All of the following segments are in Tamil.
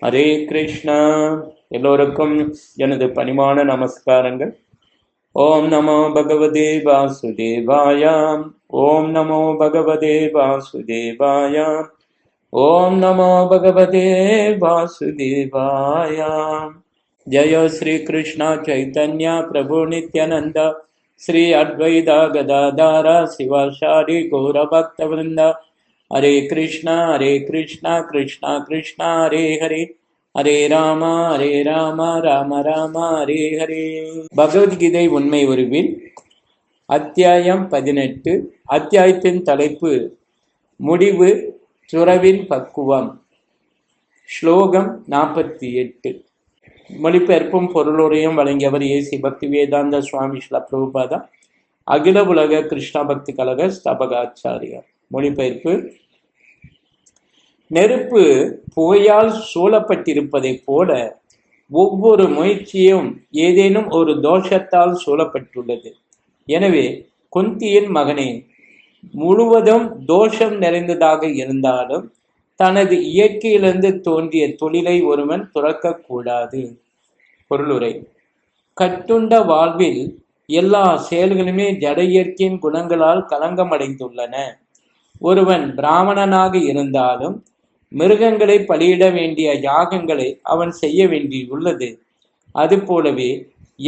ஹரே கிருஷ்ணா. எல்லோருக்கும் எனது பணிவான நமஸ்காரங்கள். ஓம் நமோ பகவதே வாசுதேவாயாம். ஓம் நமோ பகவதே வாசுதேவாயாம். ஓம் நமோ பகவதே வாசுதேவாயாம். ஜெய ஸ்ரீ கிருஷ்ணா சைத்தன்யா பிரபு நித்யானந்தா ஸ்ரீ அத்வைதா கதாதாரா சிவாசாரி கௌர பக்த விருந்தா. ஹரே கிருஷ்ணா கிருஷ்ணா கிருஷ்ணா ஹரே ஹரே, ஹரே ராமா ராம ராம ஹரே ஹரே. பகவத்கீதை உண்மை உருவில் அத்தியாயம் 18. அத்தியாயத்தின் தலைப்பு முடிவு, துறவின் பக்குவம். ஸ்லோகம் 48. மொழிபெயர்ப்பும் பொருளுரையும் வழங்கியவர் ஏசி பக்தி வேதாந்த சுவாமி ஸ்ரீல பிரபுபாதா, அகில உலக கிருஷ்ண பக்தி கழக ஸ்தாபக ஆச்சாரியார். மொழிபெயர்ப்பு: நெருப்பு புகையால் சூழப்பட்டிருப்பதைப் போல ஒவ்வொரு முயற்சியும் ஏதேனும் ஒரு தோஷத்தால் சூழப்பட்டுள்ளது. எனவே குந்தியின் மகனே, முழுவதும் தோஷம் நிறைந்ததாக இருந்தாலும் தனது இயற்கையிலிருந்து தோன்றிய தொழிலை ஒருவன் துறக்கக்கூடாது. பொருளுரை: கட்டுண்ட வாழ்வில் எல்லா செயல்களுமே ஜட இயற்கையின் குணங்களால் களங்கமடைந்துள்ளன. ஒருவன் பிராமணனாக இருந்தாலும் மிருகங்களை பலியிட வேண்டிய யாகங்களை அவன் செய்ய வேண்டியுள்ளது. அதுபோலவே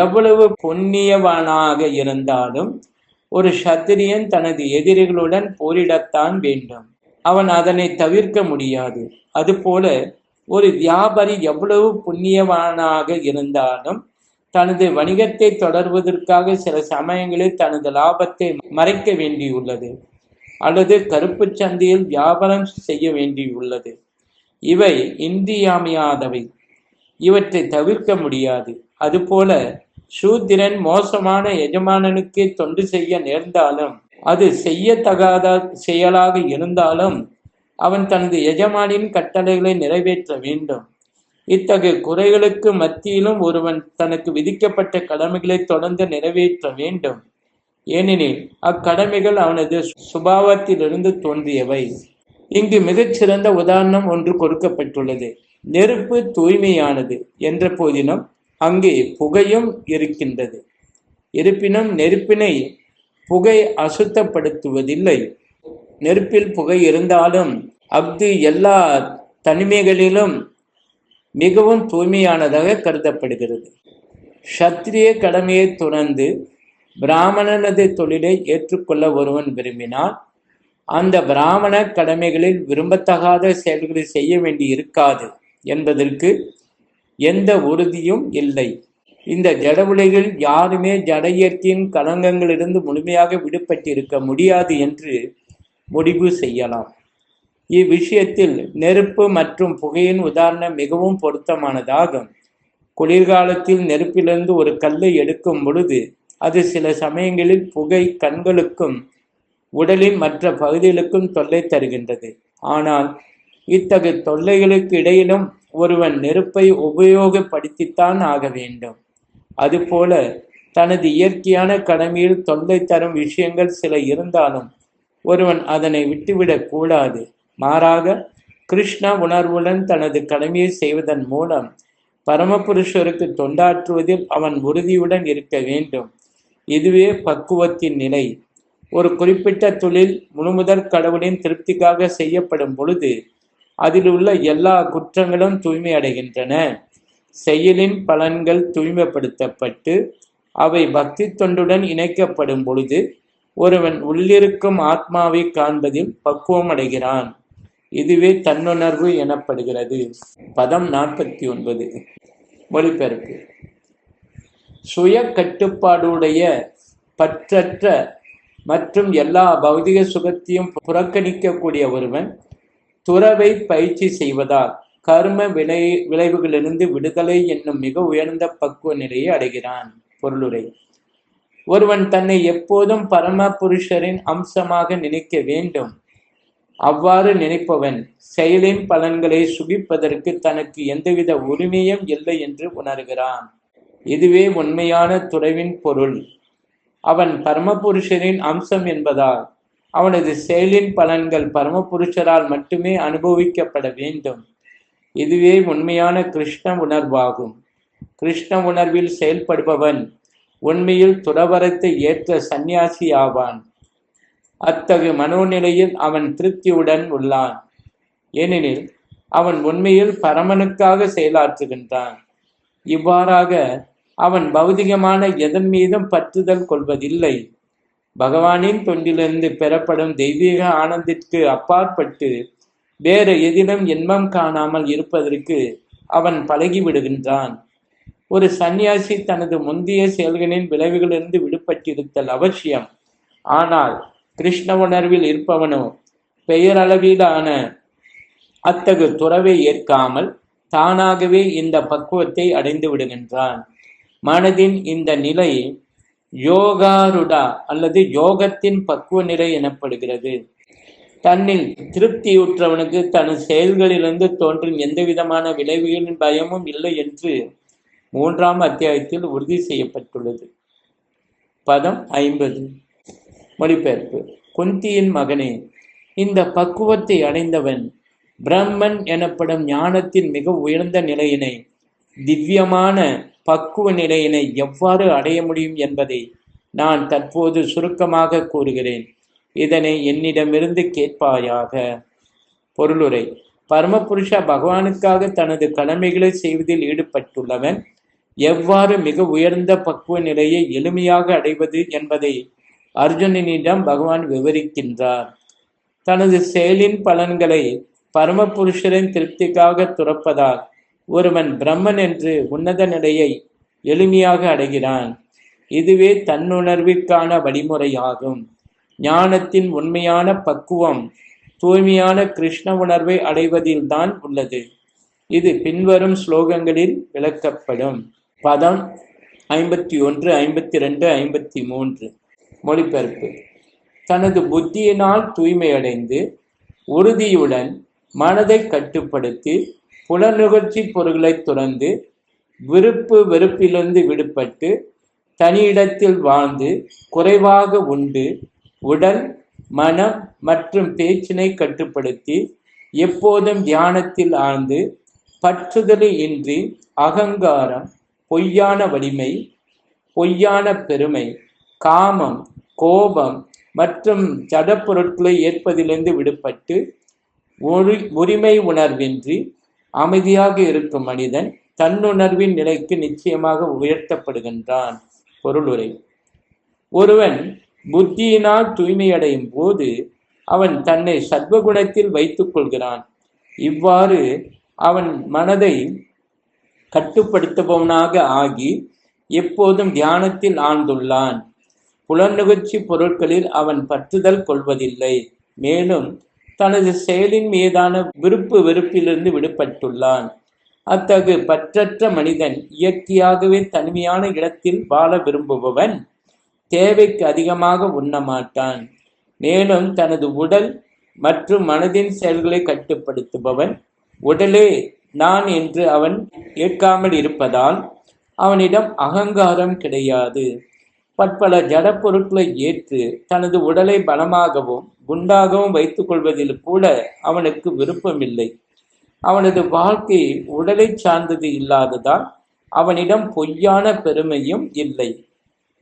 எவ்வளவு புண்ணியவானாக இருந்தாலும் ஒரு சத்திரியன் தனது எதிரிகளுடன் போரிடத்தான் வேண்டும். அவன் அதனை தவிர்க்க முடியாது. அதுபோல ஒரு வியாபாரி எவ்வளவு புண்ணியவானாக இருந்தாலும் தனது வணிகத்தை தொடர்வதற்காக சில சமயங்களில் தனது லாபத்தை மறைக்க வேண்டியுள்ளது, அல்லது கருப்பு சந்தையில் வியாபாரம் செய்ய வேண்டியுள்ளது. இவை இன்றியமையாதவை, இவற்றை தவிர்க்க முடியாது. அதுபோல சூத்திரன் மோசமான எஜமானனுக்கு தொண்டு செய்ய நேர்ந்தாலும், அது செய்யத்தகாத செயலாக இருந்தாலும் அவன் தனது எஜமானின் கட்டளைகளை நிறைவேற்ற வேண்டும். இத்தகைய குறைகளுக்கு மத்தியிலும் ஒருவன் தனக்கு விதிக்கப்பட்ட கடமைகளை தொடர்ந்து நிறைவேற்ற வேண்டும். ஏனெனில் அக்கடமைகள் அவனது சுபாவத்திலிருந்து தோன்றியவை. இங்கு மிகச்சிறந்த உதாரணம் ஒன்று கொடுக்கப்பட்டுள்ளது. நெருப்பு தூய்மையானது என்ற போதிலும் அங்கே புகையும் இருக்கின்றது. இருப்பினும் நெருப்பினை புகை அசுத்தப்படுத்துவதில்லை. நெருப்பில் புகை இருந்தாலும் அஃது எல்லா தனிமைகளிலும் மிகவும் தூய்மையானதாக கருதப்படுகிறது. சத்திரிய கடமையை துறந்து பிராமணனது தொழிலை ஏற்றுக்கொள்ள ஒருவன் விரும்பினால் அந்த பிராமண கடமைகளில் விரும்பத்தகாத செயல்களை செய்ய வேண்டி இருக்காது என்பதற்கு எந்த உறுதியும் இல்லை. இந்த ஜட உலகில் யாருமே ஜட இயற்கையின் களங்கங்களிலிருந்து முழுமையாக விடுபட்டிருக்க முடியாது என்று முடிவு செய்யலாம். இவ்விஷயத்தில் நெருப்பு மற்றும் புகையின் உதாரணம் மிகவும் பொருத்தமானதாகும். குளிர்காலத்தில் நெருப்பிலிருந்து ஒரு கல்லை எடுக்கும் பொழுது அது சில சமயங்களில் புகை கண்களுக்கும் உடலின் மற்ற பகுதிகளுக்கும் தொல்லை தருகின்றது. ஆனால் இத்தகைய தொல்லைகளுக்கு இடையிலும் ஒருவன் நெருப்பை உபயோகப்படுத்தித்தான் ஆக வேண்டும். அதுபோல தனது இயற்கையான கடமையில் தொல்லை தரும் விஷயங்கள் சில இருந்தாலும் ஒருவன் அதனை விட்டுவிடக் கூடாது. மாறாக கிருஷ்ண உணர்வுடன் தனது கடமையை செய்வதன் மூலம் பரமபுருஷருக்கு தொண்டாற்றுவதில் அவன் உறுதியுடன் இருக்க வேண்டும். இதுவே பக்குவத்தின் நிலை. ஒரு குறிப்பிட்ட தொழில் முழுமுதற் கடவுளின் திருப்திக்காக செய்யப்படும் பொழுது அதில் உள்ள எல்லா குற்றங்களும் தூய்மை அடைகின்றன. செயலின் பலன்கள் தூய்மைப்படுத்தப்பட்டு அவை பக்தி தொண்டுடன் இணைக்கப்படும் பொழுது ஒருவன் உள்ளிருக்கும் ஆத்மாவை காண்பதில் பக்குவம் அடைகிறான். இதுவே தன்னுணர்வு எனப்படுகிறது. பதம் 49. மொழிபெயர்ப்பு: சுய கட்டுப்பாடுடைய பற்றற்ற மற்றும் எல்லா பௌதிக சுகத்தையும் புறக்கணிக்கக்கூடிய ஒருவன் துறவை பயிற்சி செய்வதால் கர்ம விளைவுகளிலிருந்து விடுதலை என்னும் மிக உயர்ந்த பக்குவ நிலையை அடைகிறான். பொருளுரை: ஒருவன் தன்னை எப்போதும் பரம புருஷரின் அம்சமாக நினைக்க வேண்டும். அவ்வாறு நினைப்பவன் செயலின் பலன்களை சுகிப்பதற்கு தனக்கு எந்தவித உரிமையும் இல்லை என்று உணர்கிறான். இதுவே உண்மையான துறவின் பொருள். அவன் பரமபுருஷரின் அம்சம் என்பதால் அவனது செயலின் பலன்கள் பரமபுருஷரால் மட்டுமே அனுபவிக்கப்பட வேண்டும். இதுவே உண்மையான கிருஷ்ண உணர்வாகும். கிருஷ்ண உணர்வில் செயல்படுபவன் உண்மையில் துறவரத்தை ஏற்ற சந்நியாசி ஆவான். அத்தகு மனோநிலையில் அவன் திருப்தியுடன் உள்ளான். ஏனெனில் அவன் உண்மையில் பரமனுக்காக செயலாற்றுகின்றான். இவ்வாறாக அவன் பௌதிகமான எதன் மீதும் பற்றுதல் கொள்வதில்லை. பகவானின் தொண்டிலிருந்து பெறப்படும் தெய்வீக ஆனந்திற்கு அப்பாற்பட்டு வேறு எதிலும் இன்பம் காணாமல் இருப்பதற்கு அவன் பழகிவிடுகின்றான். ஒரு சந்நியாசி தனது முந்தைய செயல்களின் விளைவுகளிலிருந்து விடுபட்டிருத்தல் அவசியம். ஆனால் கிருஷ்ண உணர்வில் இருப்பவனோ பெயரளவிலான அத்தகு துறவை ஏற்காமல் தானாகவே இந்த பக்குவத்தை அடைந்து விடுகின்றான். மனதின் இந்த நிலை யோகாருடா அல்லது யோகத்தின் பக்குவ நிலை எனப்படுகிறது. தன்னில் திருப்தியுற்றவனுக்கு தன் செயல்களிலிருந்து தோன்றும் எந்தவிதமான விளைவுகளின் பயமும் இல்லை என்று 3ஆம் அத்தியாயத்தில் உறுதி செய்யப்பட்டுள்ளது. பதம் 50. மொழிபெயர்ப்பு. குந்தியின் மகனே, இந்த பக்குவத்தை அடைந்தவன் பிரம்மன் எனப்படும் ஞானத்தின் மிக உயர்ந்த நிலையினை, திவ்யமான பக்குவ நிலையினை எவ்வாறு அடைய முடியும் என்பதை நான் தற்போது சுருக்கமாக கூறுகிறேன். இதனை என்னிடமிருந்து கேட்பாயாக. பொருளுரை. பரமபுருஷ பகவானுக்காக தனது கடமைகளை செய்வதில் ஈடுபட்டுள்ளவன் எவ்வாறு மிக உயர்ந்த பக்குவ நிலையை எளிமையாக அடைவது என்பதை அர்ஜுனனிடம் பகவான் விவரிக்கின்றார். தனது செயலின் பலன்களை பரமபுருஷரின் திருப்திக்காக துறப்பதால் ஒருவன் பிரம்மன் என்று உன்னத நிலையை எளிமையாக அடைகிறான். இதுவே தன்னுணர்விற்கான வழிமுறையாகும். ஞானத்தின் உண்மையான பக்குவம் தூய்மையான கிருஷ்ண உணர்வை அடைவதில்தான் உள்ளது. இது பின்வரும் ஸ்லோகங்களில் விளக்கப்படும். பதம் 51, 52, 53. மொழிபெயர்ப்பு. தனது புத்தியினால் தூய்மையடைந்து உறுதியுடன் மனதை கட்டுப்படுத்தி புலநுகர்ச்சி பொருள்களை துறந்து விருப்பு வெறுப்பிலிருந்து விடுபட்டு தனியிடத்தில் வாழ்ந்து குறைவாக உண்டு உடல் மனம் மற்றும் பேச்சினை கட்டுப்படுத்தி எப்போதும் தியானத்தில் ஆழ்ந்து பற்றுதலை இன்றி அகங்காரம், பொய்யான வலிமை, பொய்யான பெருமை, காமம், கோபம் மற்றும் ஜட பொருட்களை ஏற்பதிலிருந்து விடுபட்டு உரிமை உணர்வின்றி அமைதியாக இருக்கும் மனிதன் தன்னுணர்வின் நிலைக்கு நிச்சயமாக உயர்த்தப்படுகின்றான். பொருளுரை. ஒருவன் புத்தியினால் தூய்மையடையும் போது அவன் தன்னை சத்வகுணத்தில் வைத்துக் கொள்கிறான். இவ்வாறு அவன் மனதை கட்டுப்படுத்துபவனாக ஆகி எப்போதும் தியானத்தில் ஆழ்ந்துள்ளான். புலநுகர்ச்சி பொருட்களில் அவன் பற்றுதல் கொள்வதில்லை. மேலும் தனது செயலின் மீதான விருப்பு வெறுப்பிலிருந்து விடுபட்டுள்ளான். அத்தகு பற்றற்ற மனிதன் இயற்கையாகவே தனிமையான இடத்தில் வாழ விரும்புபவன் தேவைக்கு அதிகமாக உண்ண மாட்டான். மேலும் தனது உடல் மற்றும் மனதின் செயல்களை கட்டுப்படுத்துபவன் உடலே நான் என்று அவன் ஏற்காமல் இருப்பதால் அவனிடம் அகங்காரம் கிடையாது. பற்பல ஜட பொருட்களை ஏற்று தனது உடலை பலமாகவும் குண்டாகவும் வைத்துக் கொள்வதில் கூட அவனுக்கு விருப்பமில்லை. அவனது வாழ்க்கை உடலை சார்ந்தது இல்லாததால் அவனிடம் பொய்யான பெருமையும் இல்லை.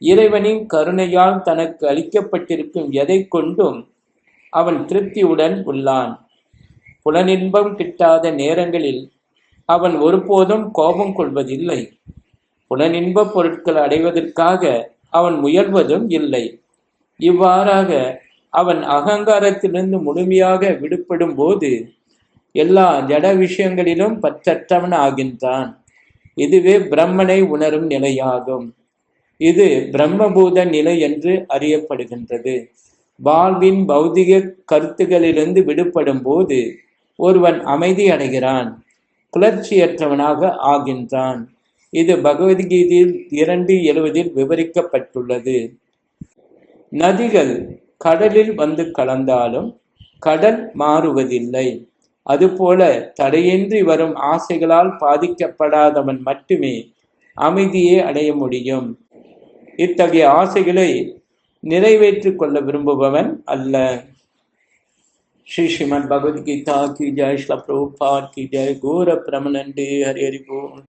இறைவனின் கருணையால் தனக்கு அளிக்கப்பட்டிருக்கும் எதை கொண்டும் அவன் திருப்தியுடன் உள்ளான். புலனின்பம் கிட்டாத நேரங்களில் அவன் ஒருபோதும் கோபம் கொள்வதில்லை. புலனின்ப பொருட்கள் அடைவதற்காக அவன் முயல்வதும் இல்லை. இவ்வாறாக அவன் அகங்காரத்திலிருந்து முழுமையாக விடுபடும் போது எல்லா ஜட விஷயங்களிலும் பற்றற்றவன் ஆகின்றான். இதுவே பிரம்மனை உணரும் நிலையாகும். இது பிரம்மபூத நிலை என்று அறியப்படுகின்றது. வாழ்வின் பௌதிக கருத்துகளிலிருந்து விடுபடும் போது ஒருவன் அமைதி அடைகிறான், கிளர்ச்சியற்றவனாக ஆகின்றான். இது பகவத்கீதையில் 2:70 விவரிக்கப்பட்டுள்ளது. நதிகள் கடலில் வந்து கலந்தாலும் கடல் மாறுவதில்லை. அதுபோல தடையின்றி வரும் ஆசைகளால் பாதிக்கப்படாதவன் மட்டுமே அமைதியை அடைய முடியும். இத்தகைய ஆசைகளை நிறைவேற்றிக் கொள்ள விரும்புபவன் அல்ல. श्री श्रीमद् भगवद गीता की जय, श्रील प्रभुपाद की जय, गौर प्रेमानंदे हरि हरि बोल।